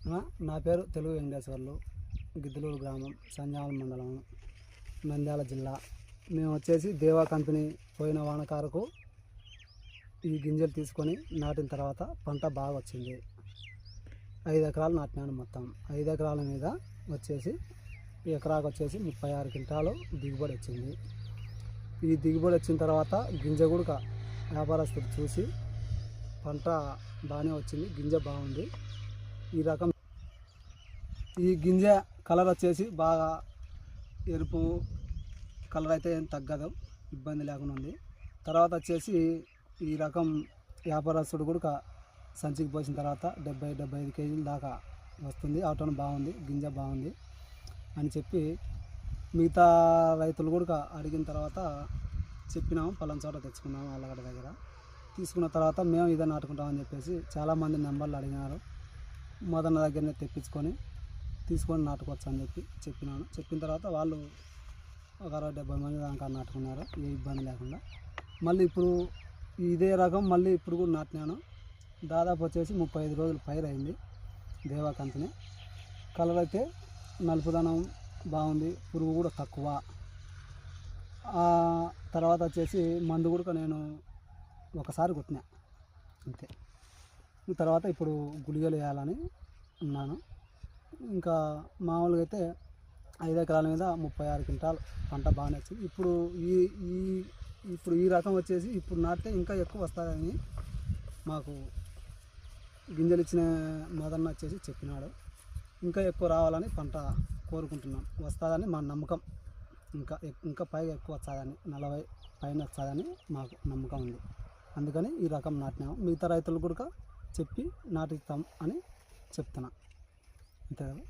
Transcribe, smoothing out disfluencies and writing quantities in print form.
నా పేరు తెలుగు వెంకటేశ్వర్లు, గిద్దలూరు గ్రామం, సంజామల మండలం, నంద్యాల జిల్లా. మేము వచ్చేసి దేవా కంపెనీ పోయిన వానకారకు ఈ గింజలు తీసుకొని నాటిన తర్వాత పంట బాగా వచ్చింది. 5 ఎకరాలు నాటినాను. మొత్తం 5 ఎకరాల మీద వచ్చేసి ఎకరాకు వచ్చేసి 36 క్వింటాలు దిగుబడి వచ్చింది. ఈ దిగుబడి వచ్చిన తర్వాత గింజ కూడా వ్యాపారస్తులు చూసి పంట బాగానే వచ్చింది, గింజ బాగుంది. ఈ గింజ కలర్ వచ్చేసి బాగా ఎరుపు కలర్ అయితే ఏం తగ్గదు, ఇబ్బంది లేకుండా ఉంది. తర్వాత వచ్చేసి ఈ రకం వ్యాపారస్తుడు కూడా సంచికి పోసిన తర్వాత 70-75 కేజీల దాకా వస్తుంది. అవటం బాగుంది, గింజ బాగుంది అని చెప్పి మిగతా రైతులు కూడా అడిగిన తర్వాత చెప్పినాము. పలానా చోట తెచ్చుకున్నాము ఆళ్ళగడ్డ దగ్గర. తీసుకున్న తర్వాత మేము ఇదే నాటుకుంటామని చెప్పేసి చాలామంది నెంబర్లు అడిగినారు. మొదన్న దగ్గరనే తీసుకొని నాటుకోవచ్చు అని చెప్పినాను. చెప్పిన తర్వాత వాళ్ళు ఒక 60-70 మంది దాకా నాటుకున్నారు, ఏ ఇబ్బంది లేకుండా. మళ్ళీ ఇప్పుడు ఇదే రకం మళ్ళీ ఇప్పుడు కూడా నాటినాను. దాదాపు వచ్చేసి 35 రోజులు పైరైంది. దేవా కంపెనీ కలర్ అయితే నలుపుదనం బాగుంది, పురుగు కూడా తక్కువ. తర్వాత వచ్చేసి మందు కూడా నేను ఒకసారి కొట్టినా అంతే. తర్వాత ఇప్పుడు గుళికలు వేయాలని ఉన్నాను. ఇంకా మామూలుగా అయితే 5 ఎకరాల మీద 36 క్వింటాలు పంట బాగానే వచ్చింది. ఇప్పుడు ఈ రకం వచ్చేసి ఇప్పుడు నాటితే ఇంకా ఎక్కువ వస్తుందని మాకు గింజలు ఇచ్చిన మొదన్న వచ్చేసి చెప్పినాడు. ఇంకా ఎక్కువ రావాలని పంట కోరుకుంటున్నాం, వస్తుందని మా నమ్మకం. ఇంకా పైగా ఎక్కువ వచ్చాదని, 40 పైన వచ్చాదని మాకు నమ్మకం ఉంది. అందుకని ఈ రకం నాటినాము. మిగతా రైతులు కూడా చెప్పి నాటిస్తాం అని చెప్తున్నా. అంతే కదా.